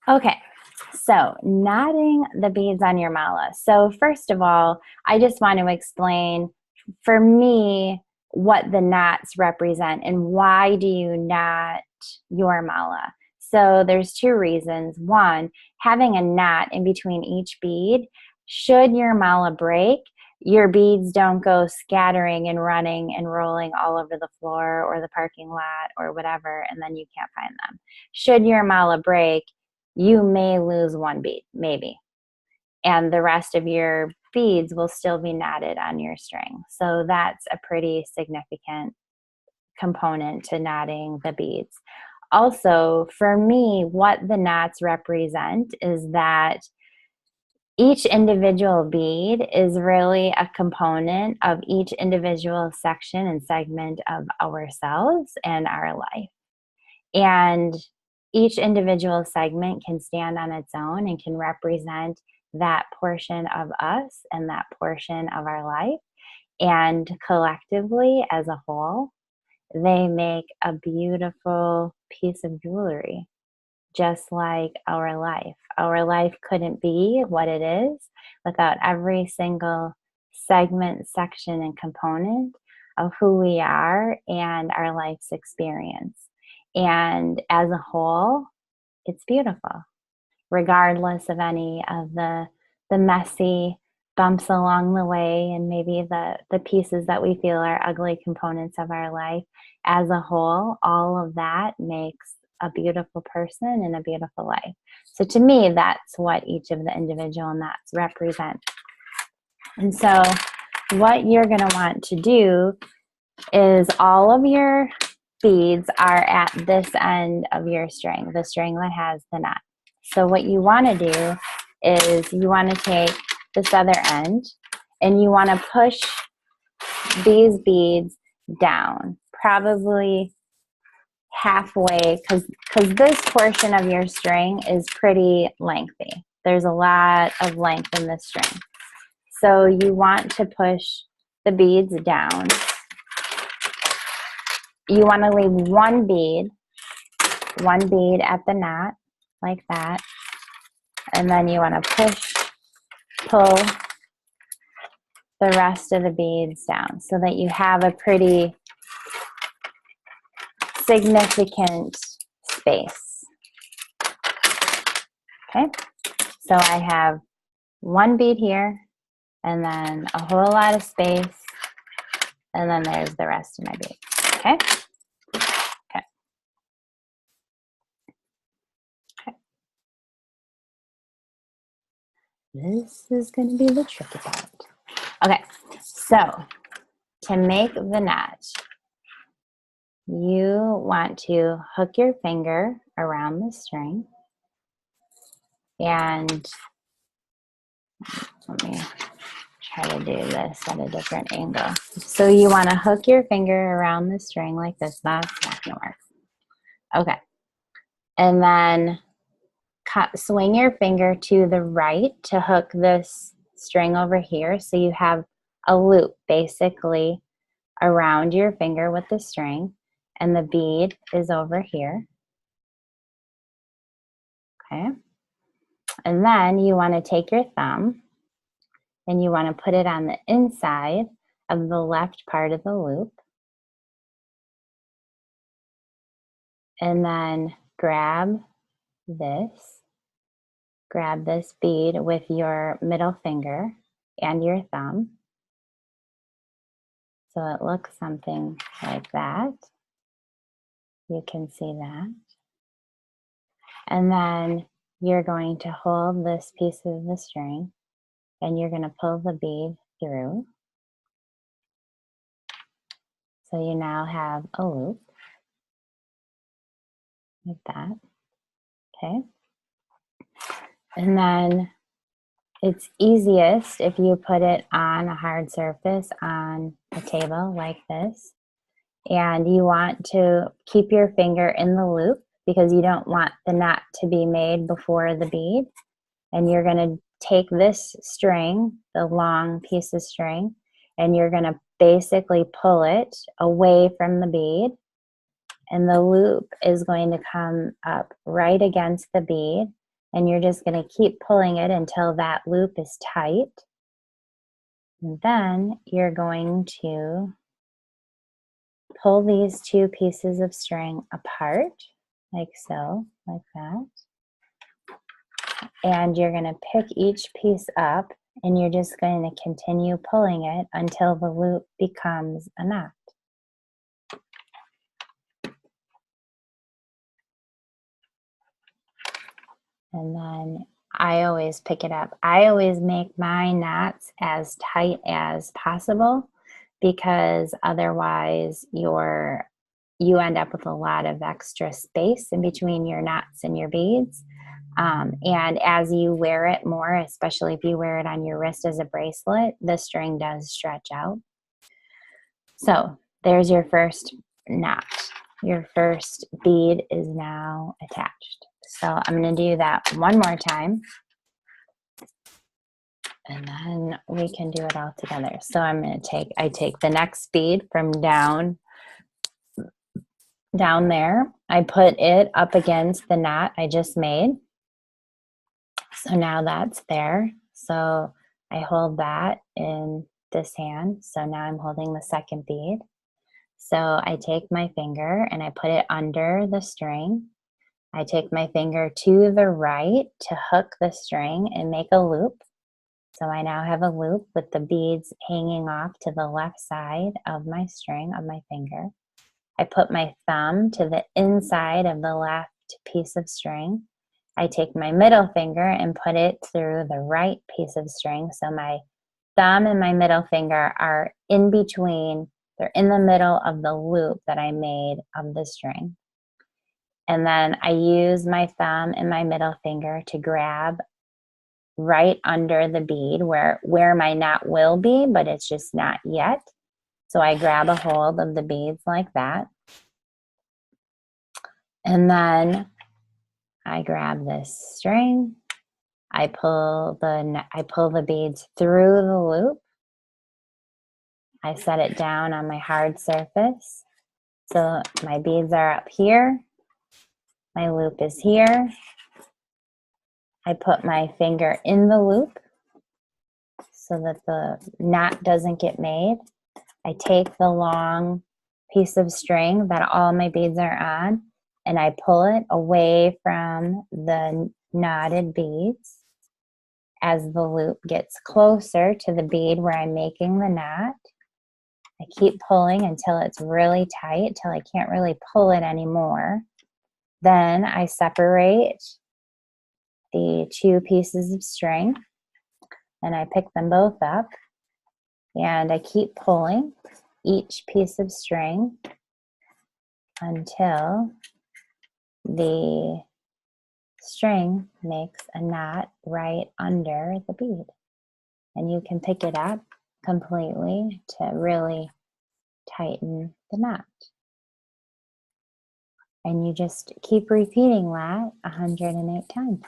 Okay, so knotting the beads on your mala. So first of all, I just want to explain for me what the knots represent and why do you knot your mala. So there's two reasons. One, having a knot in between each bead, should your mala break, your beads don't go scattering and running and rolling all over the floor or the parking lot or whatever, and then you can't find them. Should your mala break, you may lose one bead, maybe, and the rest of your beads will still be knotted on your string. So that's a pretty significant component to knotting the beads. Also, for me, what the knots represent is that each individual bead is really a component of each individual section and segment of ourselves and our life. And each individual segment can stand on its own and can represent that portion of us and that portion of our life. And collectively, as a whole, they make a beautiful piece of jewelry, just like our life. Our life couldn't be what it is without every single segment, section, and component of who we are and our life's experience. And as a whole, it's beautiful, regardless of any of the messy bumps along the way and maybe the pieces that we feel are ugly components of our life. As a whole, all of that makes a beautiful person and a beautiful life. So to me, that's what each of the individual knots represent. And so what you're going to want to do is all of your beads are at this end of your string, the string that has the knot. So what you want to do is you want to take this other end and you want to push these beads down, probably halfway, because this portion of your string is pretty lengthy. There's a lot of length in this string. So you want to push the beads down. You want to leave one bead at the knot, like that. And then you want to pull the rest of the beads down so that you have a pretty significant space. Okay, so I have one bead here, and then a whole lot of space, and then there's the rest of my beads. Okay. This is going to be the tricky part. Okay, so to make the knot, you want to hook your finger around the string, and let me try to do this at a different angle. So you want to hook your finger around the string like this. That's not going to work. Okay, and then swing your finger to the right to hook this string over here, so you have a loop basically around your finger with the string, and the bead is over here. Okay, and then you want to take your thumb and you want to put it on the inside of the left part of the loop, and then grab this bead with your middle finger and your thumb. So it looks something like that. You can see that. And then you're going to hold this piece of the string and you're going to pull the bead through. So you now have a loop like that. Okay. And then it's easiest if you put it on a hard surface on a table like this. And you want to keep your finger in the loop because you don't want the knot to be made before the bead. And you're going to take this string, the long piece of string, and you're going to basically pull it away from the bead. And the loop is going to come up right against the bead. And you're just going to keep pulling it until that loop is tight. And then you're going to pull these two pieces of string apart, like so, like that. And you're going to pick each piece up, and you're just going to continue pulling it until the loop becomes a knot. And then I always pick it up. I always make my knots as tight as possible, because otherwise you end up with a lot of extra space in between your knots and your beads. And as you wear it more, especially if you wear it on your wrist as a bracelet, the string does stretch out. So there's your first knot. Your first bead is now attached. So I'm going to do that one more time, and then we can do it all together. So I take the next bead from down there. I put it up against the knot I just made. So now that's there. So I hold that in this hand. So now I'm holding the second bead. So I take my finger and I put it under the string. I take my finger to the right to hook the string and make a loop. So I now have a loop with the beads hanging off to the left side of my string of my finger. I put my thumb to the inside of the left piece of string. I take my middle finger and put it through the right piece of string. So my thumb and my middle finger are in between, they're in the middle of the loop that I made of the string. And then I use my thumb and my middle finger to grab right under the bead where my knot will be, but it's just not yet. So I grab a hold of the beads like that. And then I grab this string. I pull the beads through the loop. I set it down on my hard surface. So my beads are up here. My loop is here. I put my finger in the loop so that the knot doesn't get made. I take the long piece of string that all my beads are on, and I pull it away from the knotted beads. As the loop gets closer to the bead where I'm making the knot, I keep pulling until it's really tight, till I can't really pull it anymore. Then I separate the two pieces of string and I pick them both up, and I keep pulling each piece of string until the string makes a knot right under the bead. And you can pick it up completely to really tighten the knot. And you just keep repeating that 108 times.